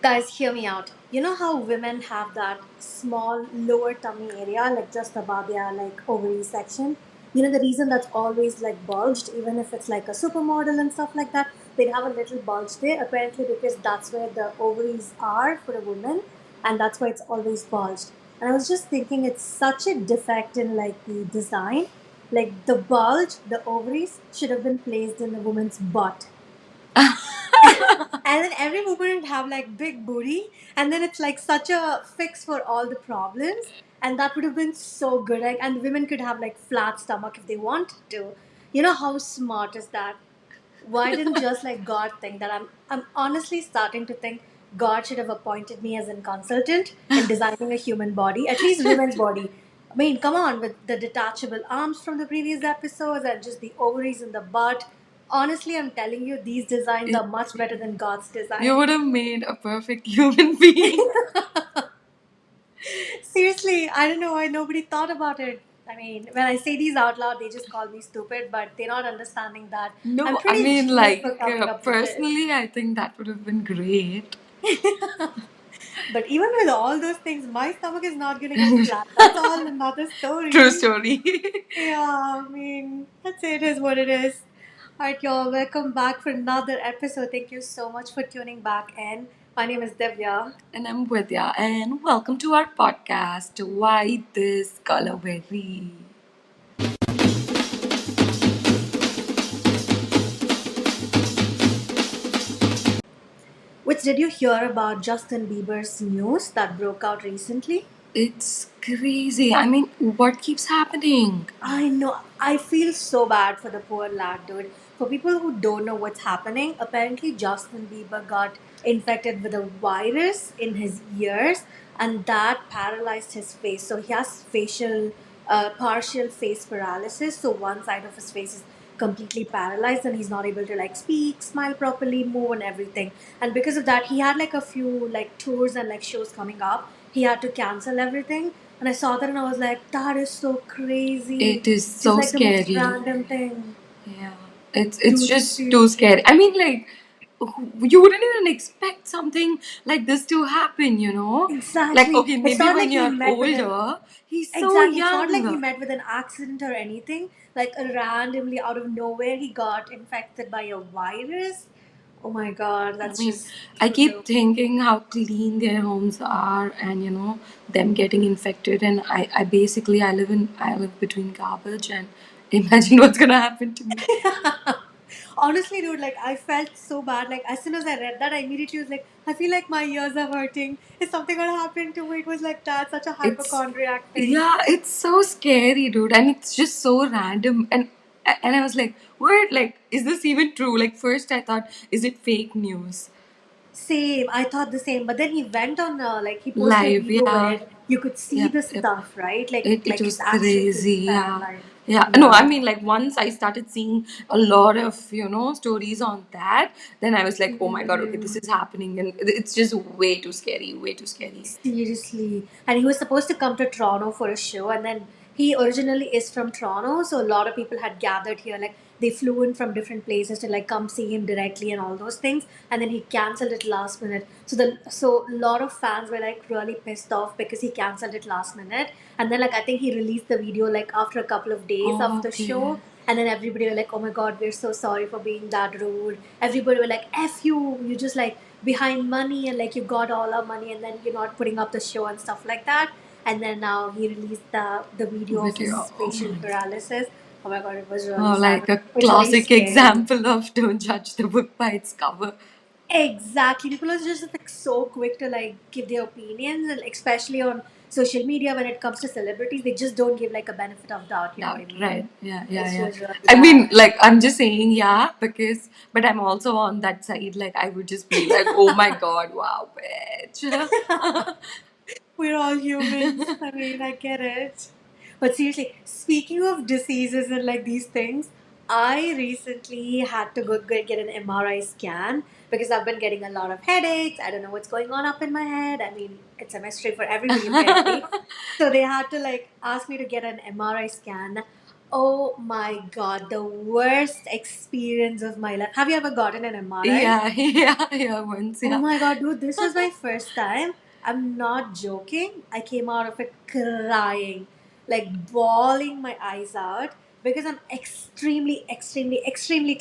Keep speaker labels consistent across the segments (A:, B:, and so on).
A: Guys, hear me out. You know how women have that small lower tummy area, like just above their like ovary section? You know the reason that's always like bulged, even if it's like a supermodel and stuff like that, they'd have a little bulge there, apparently because that's where the ovaries are for a woman, and that's why it's always bulged. And I was just thinking it's such a defect in like the design. Like the bulge, the ovaries should have been placed in the woman's butt. And then every woman would have like big booty, and then it's like such a fix for all the problems, and that would have been so good. Like, and women could have like flat stomach if they wanted to. You know how smart is that? Why didn't just like God think that? I'm honestly starting to think God should have appointed me as a consultant in designing a human body, at least women's body. I mean, come on, with the detachable arms from the previous episodes and just the ovaries in the butt. Honestly, I'm telling you, these designs
B: It,
A: are much better than God's
B: you
A: design.
B: would have made a perfect human being.
A: Seriously, I don't know why nobody thought about it. I mean, when I say these out loud, they just call me stupid, but they're not understanding that I'm
B: No, I
A: pretty
B: mean,
A: genius for coming up with this.
B: personally, I think that would have been great.
A: But even with all those things, my stomach is not going to get flat. That's all another
B: True
A: story.
B: story.
A: Yeah, I mean, that's it, is what it is. Alright, y'all, welcome back for another episode. Thank you so much for tuning back in. My name is Divya.
B: And I'm Vidya, and welcome to our podcast, Why This Color Berry.
A: Which did you hear about Justin Bieber's news that broke out recently?
B: It's crazy. I mean, what keeps happening?
A: I know. I feel so bad for the poor lad, dude. For people who don't know what's happening, apparently Justin Bieber got infected with a virus in his ears, and that paralyzed his face. So he has partial face paralysis. So one side of his face is completely paralyzed, and he's not able to like speak, smile properly, move, and everything. And because of that, he had like a few like tours and like shows coming up. He had to cancel everything, and I saw that and I was like, that is so crazy.
B: It is
A: Just
B: so
A: like the most
B: scary.
A: random thing.
B: Yeah, it's
A: Dude,
B: just too
A: seriously.
B: scary. I mean, like, you wouldn't even expect something like this to happen, you know? Like,
A: Exactly.
B: okay,
A: It's
B: maybe
A: not
B: when
A: like he
B: you're
A: met with an
B: older, he's so
A: exactly. It's not like he
B: young.
A: met with an accident or anything. Like randomly out of nowhere he got infected by a virus. Oh my god,
B: I
A: that's
B: mean,
A: just
B: I
A: brutal.
B: keep thinking how clean their homes are, and them getting infected. And I live between garbage, and imagine what's gonna happen to me.
A: Honestly, dude, like I felt so bad. Like as soon as I read that, I immediately was like, I feel like my ears are hurting. Is something gonna happen to me? It was like that, such a
B: It's
A: hypochondriac thing.
B: yeah, it's so scary, dude, and it's just so random. And I was like, what? Like, is this even true? Like, first I thought, is it fake news?
A: Same, I thought the same. But then he went on, like he posted a
B: Live,
A: video
B: yeah.
A: where you could see
B: Yep,
A: the
B: yep.
A: stuff, right?
B: It
A: Like
B: was
A: his actual
B: crazy,
A: face
B: yeah.
A: paralyzed.
B: Yeah. No, I
A: Yeah.
B: mean, like, once I started seeing a lot of, stories on that, then I was like, oh my god, okay,
A: Mm.
B: this is happening. And it's just way too scary, way too scary.
A: Seriously. And he was supposed to come to Toronto for a show, and then he originally is from Toronto, so a lot of people had gathered here. Like they flew in from different places to like come see him directly and all those things. And then he cancelled it last minute. So a lot of fans were like really pissed off because he cancelled it last minute. And then like I think he released the video like after a couple of days of the
B: Okay.
A: show. And then everybody were like, "Oh my God, we're so sorry for being that rude." Everybody were like, "F you! You just like behind money and like you got all our money and then you're not putting up the show and stuff like that." And then now he released the video of his
B: Video. Oh
A: facial
B: my.
A: paralysis. Oh my God, it was really
B: Oh,
A: sad.
B: like a
A: It's very
B: classic
A: scary.
B: example of don't judge the book by its cover.
A: Exactly. People are just like so quick to like give their opinions, and especially on social media when it comes to celebrities, they just don't give like a benefit of doubt. You know what I
B: Doubt, right?
A: mean?
B: Yeah, yeah,
A: It's
B: yeah.
A: just really
B: I
A: bad.
B: mean, like, I'm just saying, yeah, but I'm also on that side. Like, I would just be like, oh my god, wow, bitch.
A: We're all humans. I mean, I get it. But seriously, speaking of diseases and like these things, I recently had to get an MRI scan because I've been getting a lot of headaches. I don't know what's going on up in my head. I mean, it's a mystery for everybody apparently. So they had to like ask me to get an MRI scan. Oh my god, the worst experience of my life. Have you ever gotten an MRI?
B: Yeah, yeah, yeah, once,
A: Oh
B: yeah.
A: my god, dude, this was my first time. I'm not joking. I came out of it crying, like bawling my eyes out because I'm extremely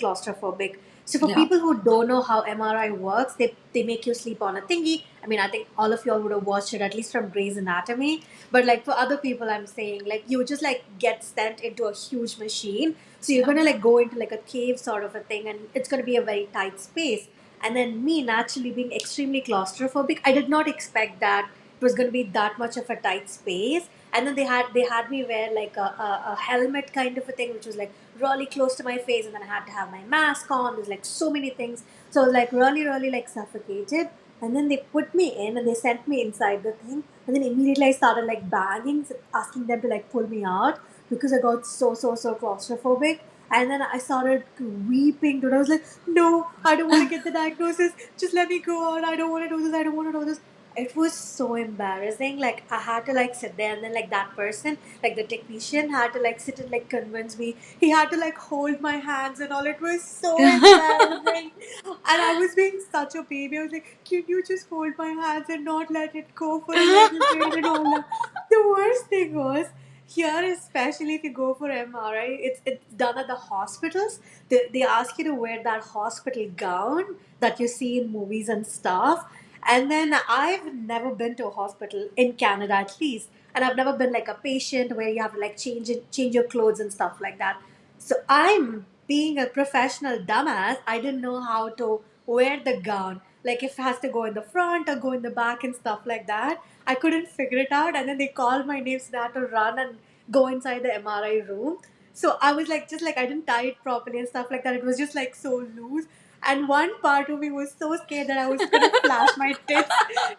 A: claustrophobic. So for
B: Yeah.
A: people who don't know how MRI works, they make you sleep on a thingy. I mean, I think all of y'all would have watched it at least from Grey's Anatomy. But like for other people, I'm saying like you just like get sent into a huge machine. So you're
B: Yeah.
A: gonna like go into like a cave sort of a thing, and it's gonna be a very tight space. And then me naturally being extremely claustrophobic, I did not expect that it was going to be that much of a tight space. And then they had me wear like a helmet kind of a thing, which was like really close to my face, and then I had to have my mask on. There's like so many things, so I was like really like suffocated. And then they put me in and they sent me inside the thing, and then immediately I started like banging, asking them to like pull me out because I got so claustrophobic. And then I started weeping, dude. I was like, no, I don't want to get the diagnosis. Just let me go out. I don't want to do this. I don't want to do this. It was so embarrassing. Like I had to like sit there, and then like that person, like the technician, had to like sit and like convince me. He had to like hold my hands and all. It was so embarrassing. And I was being such a baby. I was like, can you just hold my hands and not let it go for a little bit and all that? The worst thing was here, especially if you go for MRI, it's done at the hospitals. They ask you to wear that hospital gown that you see in movies and stuff. And then I've never been to a hospital in Canada at least, and I've never been like a patient where you have to like change your clothes and stuff like that. So I'm being a professional dumbass. I didn't know how to wear the gown, like if it has to go in the front or go in the back and stuff like that. I couldn't figure it out, and then they called my name, so I had to run and go inside the MRI room. So I was like, just like I didn't tie it properly and stuff like that. It was just like so loose. And one part of me was so scared that I was gonna flash my tits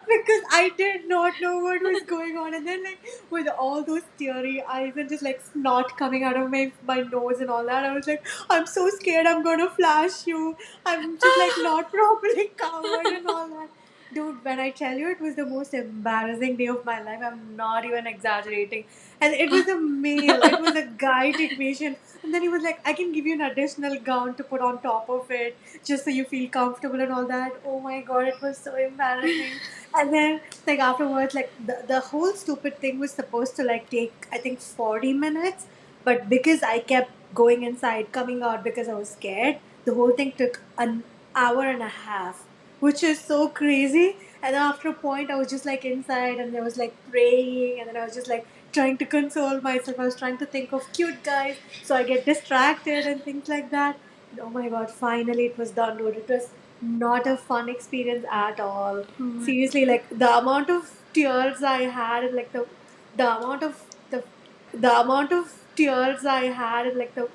A: because I did not know what was going on. And then like with all those teary eyes and just like snot coming out of my nose and all that, I was like, I'm so scared I'm gonna flash you. I'm just like not properly covered and all that. Dude, when I tell you it was the most embarrassing day of my life, I'm not even exaggerating. And it was a male, it was a guy technician. And then he was like, I can give you an additional gown to put on top of it just so you feel comfortable and all that. Oh my god, it was so embarrassing. And then, like, afterwards, like, the whole stupid thing was supposed to, like, take, I think, 40 minutes. But because I kept going inside, coming out because I was scared, the whole thing took an hour and a half, which is so crazy. And after a point, I was just like inside and I was like praying, and then I was just like trying to console myself. I was trying to think of cute guys, so I get distracted and things like that. And oh my god, finally it was done, dude. It was not a fun experience at all. Seriously, like the amount of tears I had, and like the amount of the amount of tears I had, and like the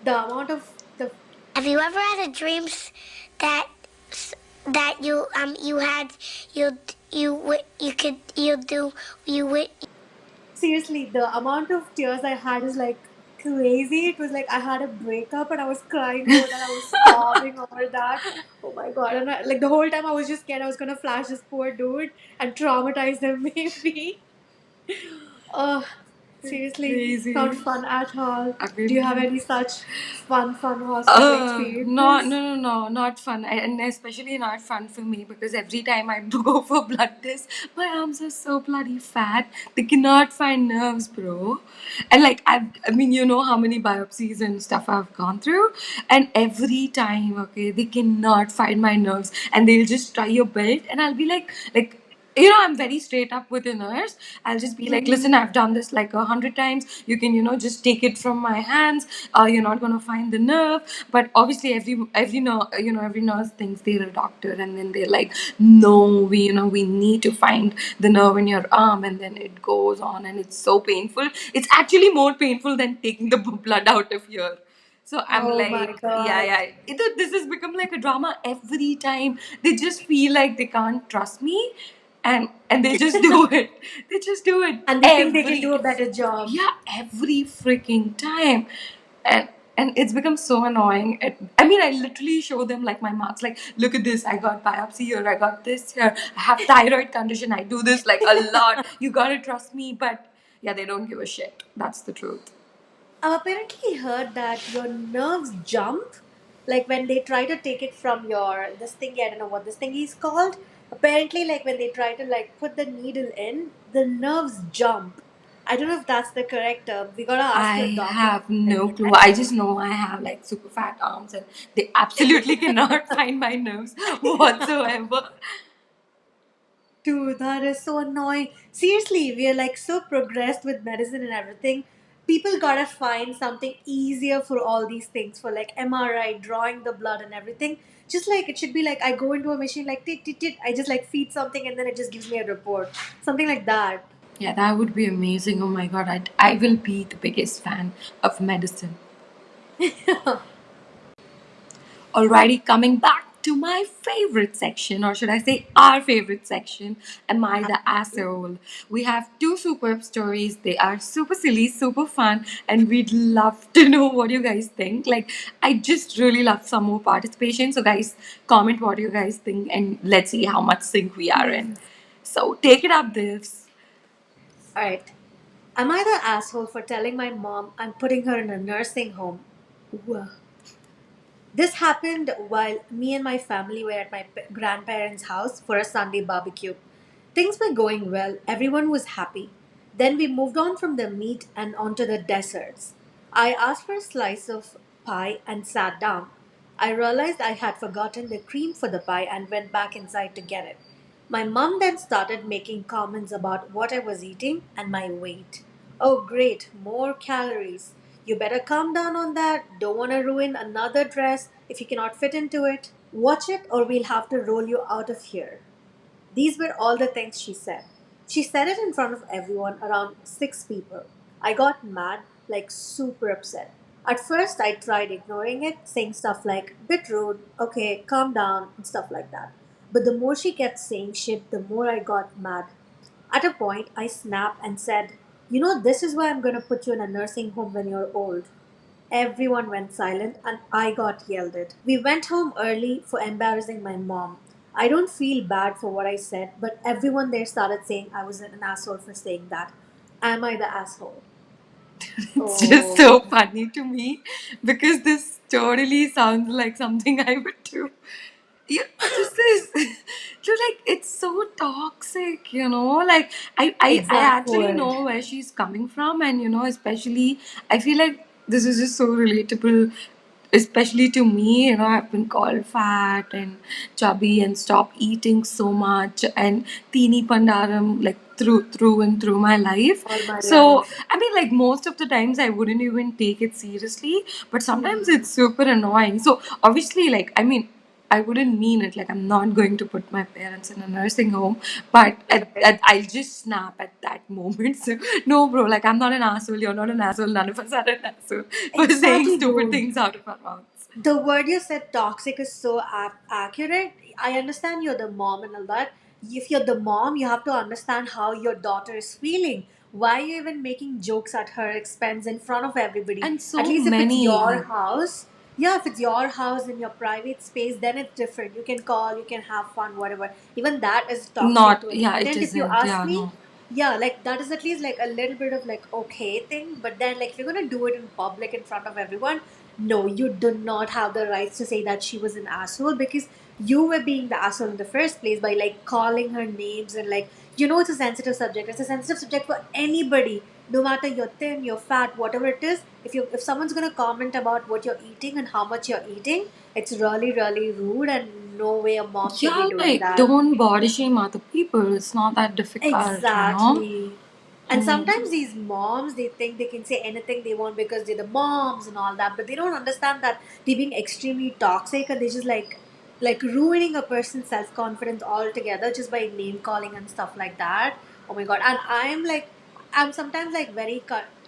A: amount of the
C: Have you ever had a dream that that you had you could you do you wi-
A: seriously, the amount of tears I had is like crazy. It was like I had a breakup and I was crying over that. I was sobbing over that. Oh my god! And like the whole time I was just scared I was gonna flash this poor dude and traumatize him maybe. Oh, seriously, not
B: Crazy.
A: fun at all.
B: I
A: Do you have
B: mean,
A: any such fun hospital experiences?
B: no, not fun. And especially not fun for me because every time I go for blood test, my arms are so bloody fat. They cannot find nerves, bro. And like, I mean, you know how many biopsies and stuff I've gone through. And every time, okay, they cannot find my nerves. And they'll just try your belt. And I'll be like, you know, I'm very straight up with a nurse. I'll just be like, listen, I've done this like 100 times. You can, you know, just take it from my hands. You're not gonna find the nerve. But obviously, every nurse thinks they're a doctor, and then they're like, no, we need to find the nerve in your arm, and then it goes on, and it's so painful. It's actually more painful than taking the blood out of here. So I'm
A: Oh my
B: like, yeah,
A: god.
B: yeah. This has become like a drama every time. They just feel like they can't trust me, and they just do it. They just do it
A: And they think they can do
B: every,
A: a better job.
B: yeah, every freaking time, and and it's become so annoying. I mean, I literally show them like my marks. Like, look at this. I got biopsy here. I got this here. I have thyroid condition. I do this like a lot. You gotta trust me, but yeah, they don't give a shit. That's the truth.
A: I've apparently heard that your nerves jump, like when they try to take it from your this thingy. I don't know what this thingy is called. Apparently, like when they try to like put the needle in, the nerves jump. I don't know if that's the correct term. We gotta ask your
B: I
A: doctor
B: have
A: to tell
B: no
A: you
B: clue.
A: that.
B: I just know I have like super fat arms and they absolutely cannot find my nerves whatsoever.
A: Dude, that is so annoying. Seriously, we are like so progressed with medicine and everything. People gotta find something easier for all these things, for like MRI, drawing the blood and everything. Just like it should be like I go into a machine like tit tit tit, I just like feed something and then it just gives me a report. Something like that.
B: Yeah, that would be amazing. Oh my god, I will be the biggest fan of medicine. Alrighty, coming back to my favorite section, or should I say our favorite section, Am I the Asshole? We have two superb stories. They are super silly, super fun, and we'd love to know what you guys think. Like, I just really love some more participation. So, guys, comment what you guys think, and let's see how much sync we are in.
A: Please.
B: So, take it up, Divs.
A: Alright. Am I the asshole for telling my mom I'm putting her in a nursing home? Ooh. This happened while me and my family were at my grandparents' house for a Sunday barbecue. Things were going well, everyone was happy. Then we moved on from the meat and onto the desserts. I asked for a slice of pie and sat down. I realized I had forgotten the cream for the pie and went back inside to get it. My mom then started making comments about what I was eating and my weight. Oh, great, more calories. You better calm down on that. Don't want to ruin another dress if you cannot fit into it. Watch it, or we'll have to roll you out of here. These were all the things she said. She said it in front of everyone, around six people. I got mad, like super upset. At first, I tried ignoring it, saying stuff like, bit rude, okay, calm down, and stuff like that. But the more she kept saying shit, the more I got mad. At a point, I snapped and said, you know, this is why I'm gonna put you in a nursing home when you're old. Everyone went silent and I got yelled at. We went home early for embarrassing my mom. I don't feel bad for what I said, but everyone there started saying I was an asshole for saying that. Am I the asshole?
B: It's just
A: Oh,
B: so funny to me because this totally sounds like something I would do. Yeah, this is like it's so toxic, like I actually
A: exactly.
B: know where she's coming from, and especially I feel like this is just so relatable, especially to me. I've been called fat and chubby and stop eating so much and teeny pandaram like through and through my life.
A: All my
B: So
A: life.
B: I mean, like most of the times I wouldn't even take it seriously, but sometimes it's super annoying. So obviously, like, I mean, I wouldn't mean it. Like, I'm not going to put my parents in a nursing home, but
A: Right.
B: I'll just snap at that moment. So, no, bro, like, I'm not an asshole. You're not an asshole. None of us are an asshole for saying
A: Exactly,
B: stupid
A: dude.
B: things out of our mouths.
A: The word you said, toxic, is so accurate. I understand you're the mom and all that. If you're the mom, you have to understand how your daughter is feeling. Why are you even making jokes at her expense in front of everybody?
B: And
A: At
B: so
A: least if it's your
B: many.
A: house, yeah, if it's your house in your private space, then it's different. You can call, you can have fun, whatever. Even that is toxic
B: Not,
A: to an
B: yeah, it
A: extent, if you
B: isn't.
A: ask
B: Yeah,
A: me.
B: no.
A: Yeah, like that is at least like a little bit of like okay thing, but then like if you're gonna do it in public in front of everyone, no, you do not have the rights to say that she was an asshole, because you were being the asshole in the first place by like calling her names and like, it's a sensitive subject. It's a sensitive subject for anybody, no matter you're thin, you're fat, whatever it is. If someone's gonna comment about what you're eating and how much you're eating, it's really really rude, and no way a mom should be
B: Yeah,
A: doing
B: like,
A: that.
B: don't body shame other people. It's not that difficult.
A: Exactly. And
B: And
A: sometimes these moms, they think they can say anything they want because they're the moms and all that, but they don't understand that they're being extremely toxic, and they just like ruining a person's self confidence altogether just by name calling and stuff like that. Oh my god! And I'm sometimes like very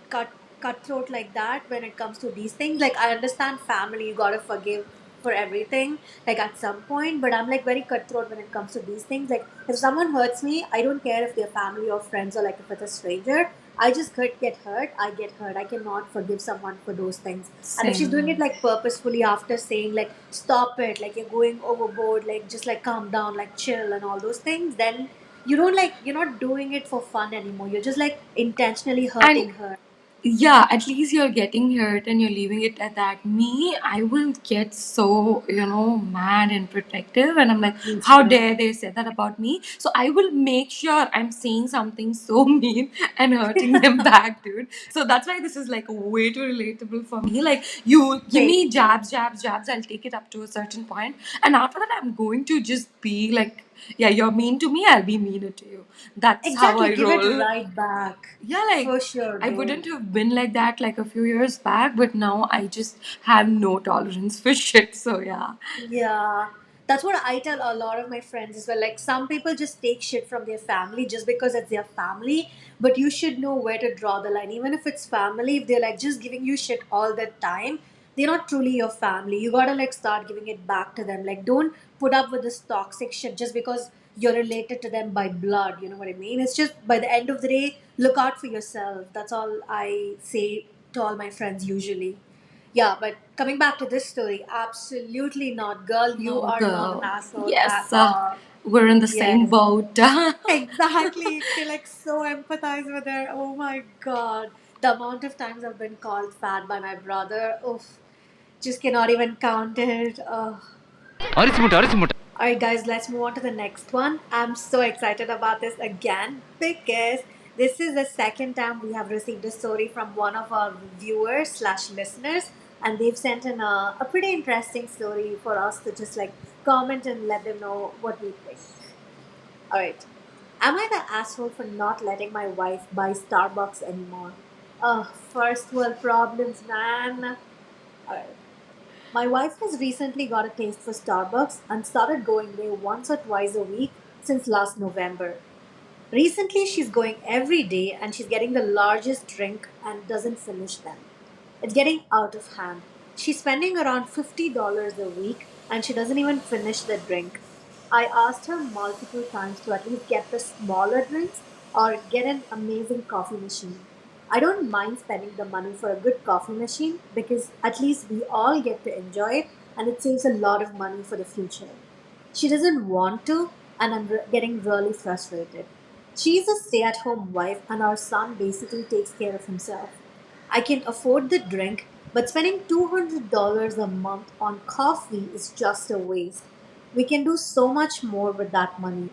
A: cutthroat like that when it comes to these things. Like I understand family, you gotta forgive for everything, like at some point, but I'm like very cutthroat when it comes to these things. Like if someone hurts me, I don't care if they're family or friends, or like if it's a stranger. I just get hurt. I get hurt. I cannot forgive someone for those things. And if she's doing it
B: same.
A: like purposefully after saying like stop it, like you're going overboard, like just like calm down, like chill and all those things, then you're not doing it for fun anymore. You're just like intentionally
B: And
A: hurting her.
B: yeah, at least you're getting hurt and you're leaving it at that. Me, I will get so, mad and protective, and I'm like,
A: Me
B: how
A: too.
B: dare they say that about me? So I will make sure I'm saying something so mean and hurting them back, dude. So that's why this is like way too relatable for me. Like, you give
A: Same.
B: me jabs, jabs, jabs, I'll take it up to a certain point, and after that, I'm going to just be like, yeah, you're mean to me, I'll be meaner to you. That's how
A: Exactly,
B: I
A: give it
B: roll.
A: right back.
B: Yeah, like
A: For sure,
B: I
A: dude.
B: wouldn't have been like that like a few years back, but now I just have no tolerance for shit. So yeah.
A: Yeah, that's what I tell a lot of my friends as well. Like, some people just take shit from their family just because it's their family, but you should know where to draw the line. Even if it's family, if they're like just giving you shit all the time, they're not truly your family. You gotta like start giving it back to them. Like, don't put up with this toxic shit just because you're related to them by blood. You know what I mean? It's just by the end of the day, look out for yourself. That's all I say to all my friends usually. Yeah, but coming back to this story, absolutely not. Girl, you
B: No,
A: are not an
B: girl.
A: asshole at
B: Yes,
A: all.
B: we're in the same
A: Yes.
B: boat.
A: Exactly. You can like so empathize with her. Oh my god. The amount of times I've been called fat by my brother, oof, just cannot even count it. Alright, guys, let's move on to the next one. I'm so excited about this again because this is the second time we have received a story from one of our viewers slash listeners, and they've sent in a pretty interesting story for us to just like comment and let them know what we think. Alright, am I the asshole for not letting my wife buy Starbucks anymore? First world problems, man. Alright. My wife has recently got a taste for Starbucks and started going there once or twice a week since last November. Recently, she's going every day and she's getting the largest drink and doesn't finish them. It's getting out of hand. She's spending around $50 a week and she doesn't even finish the drink. I asked her multiple times to at least get the smaller drinks or get an amazing coffee machine. I don't mind spending the money for a good coffee machine because at least we all get to enjoy it and it saves a lot of money for the future. She doesn't want to, and I'm getting really frustrated. She's a stay at home wife, and our son basically takes care of himself. I can afford the drink, but spending $200 a month on coffee is just a waste. We can do so much more with that money.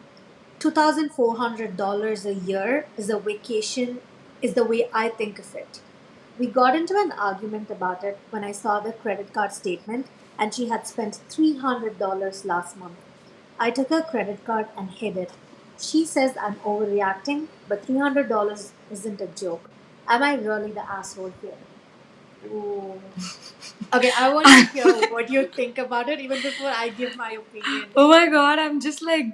A: $2,400 a year is a vacation, is the way I think of it. We got into an argument about it when I saw the credit card statement and she had spent $300 last month. I took her credit card and hid it. She says I'm overreacting, but $300 isn't a joke. Am I really the asshole here? Ooh. Okay, I want to hear what you think about it even before I give my opinion.
B: Oh my god, I'm just like,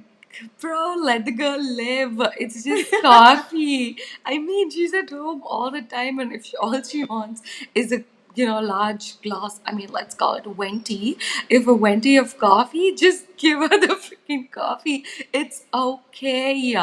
B: bro, let the girl live. It's just coffee. I mean, she's at home all the time, and if all she wants is a large glass, I mean, let's call it venti. If a venti of coffee, just give her the freaking coffee. It's okay.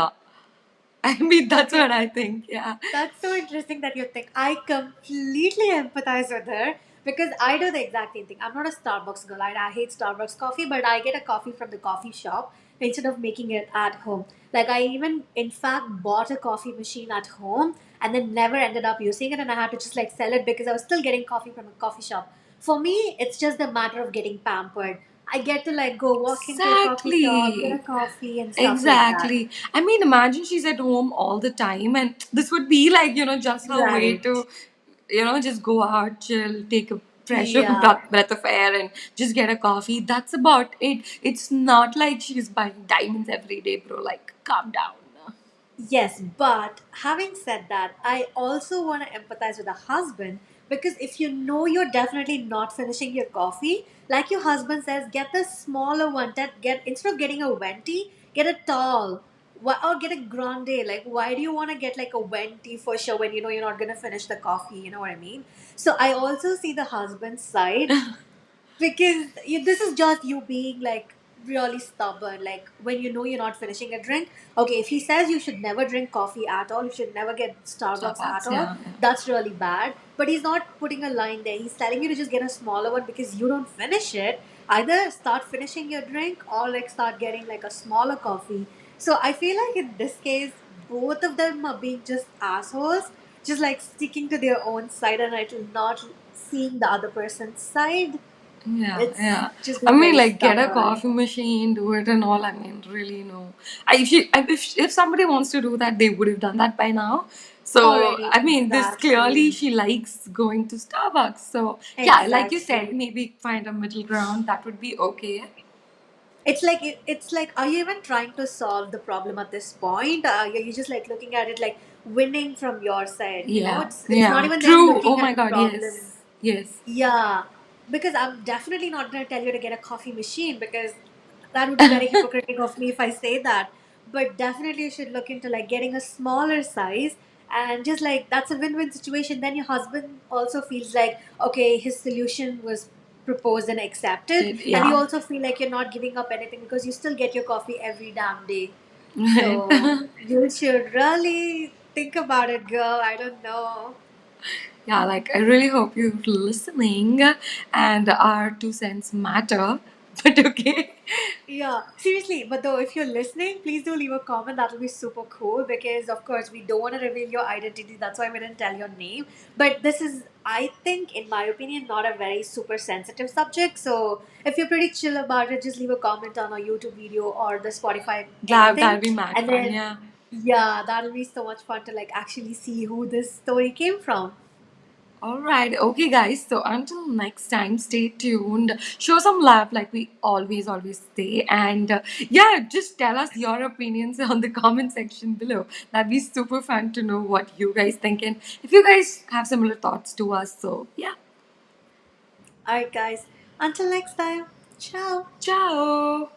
B: I mean, that's
A: Okay,
B: what I think. Yeah.
A: that's so interesting that you think. I completely empathize with her because I do the exact same thing. I'm not a Starbucks girl. I hate Starbucks coffee, but I get a coffee from the coffee shop instead of making it at home. Like, I even, in fact, bought a coffee machine at home and then never ended up using it, and I had to just like sell it because I was still getting coffee from a coffee shop. For me, it's just the matter of getting pampered. I get to like go walk into a coffee shop, get a
B: Exactly.
A: coffee, and stuff like that.
B: Exactly. I mean, imagine she's at home all the time, and this would be like, just her way
A: Right.
B: to, just go out, chill, take a fresh
A: Yeah.
B: breath of air, and just get a coffee. That's about it. It's not like she's buying diamonds every day, bro. Like, calm down.
A: Yes, but having said that, I also want to empathize with the husband because if you know you're definitely not finishing your coffee, like your husband says, get the smaller one. That get instead of getting a venti, get a tall. Or get a grande. Like, why do you want to get like a venti for sure when you know you're not gonna finish the coffee? You know what I mean? So I also see the husband's side because this is just you being like really stubborn, like when you know you're not finishing a drink. Okay, if he says you should never drink coffee at all, you should never get Starbucks at
B: Starbucks,
A: all,
B: yeah.
A: that's really bad. But he's not putting a line there, he's telling you to just get a smaller one because you don't finish it. Either start finishing your drink or like start getting like a smaller coffee. So I feel like in this case both of them are being just assholes. just like sticking to their own side and not seeing the other person's side.
B: Yeah,
A: It's
B: yeah.
A: just
B: I
A: being
B: mean,
A: very
B: like, get a
A: stubborn.
B: coffee machine, do it and all. I mean, really, no. If somebody wants to do that, they would have done that by now. So,
A: Already,
B: I mean, this clearly
A: exactly.
B: she likes going to Starbucks. So, yeah, like you said,
A: Exactly.
B: maybe find a middle ground. That would be okay.
A: It's like, are you even trying to solve the problem at this point? You're just like looking at it like winning from your side, you know?
B: Yeah,
A: It's not
B: yeah.
A: even then
B: True. Oh
A: looking at
B: my
A: the
B: God,
A: problem.
B: yes. Yes.
A: Yeah, because I'm definitely not going to tell you to get a coffee machine, because that would be very hypocritical of me if I say that. But definitely, you should look into like getting a smaller size, and just like that's a win-win situation. Then your husband also feels like, okay, his solution was proposed and accepted, and you
B: Yeah.
A: also feel like you're not giving up anything because you still get your coffee every damn day.
B: Right.
A: So you should really think about it, girl. I don't know.
B: Yeah, like I really hope you're listening and our 2 cents matter. But okay.
A: Yeah, seriously. But though, if you're listening, please do leave a comment. That'll be super cool because, of course, we don't want to reveal your identity. That's why we didn't tell your name. But this is, I think, in my opinion, not a very super sensitive subject. So if you're pretty chill about it, just leave a comment on our YouTube video or the Spotify,
B: That'll
A: anything.
B: be mad
A: And
B: fun,
A: then,
B: yeah.
A: yeah, that'll be so much fun to like actually see who this story came from.
B: Alright, okay guys, so until next time, stay tuned. Show some love like we always say. And yeah, just tell us your opinions on the comment section below. That'd be super fun to know what you guys think and if you guys have similar thoughts to us. So yeah,
A: All right, guys. Until next time. Ciao.
B: ciao.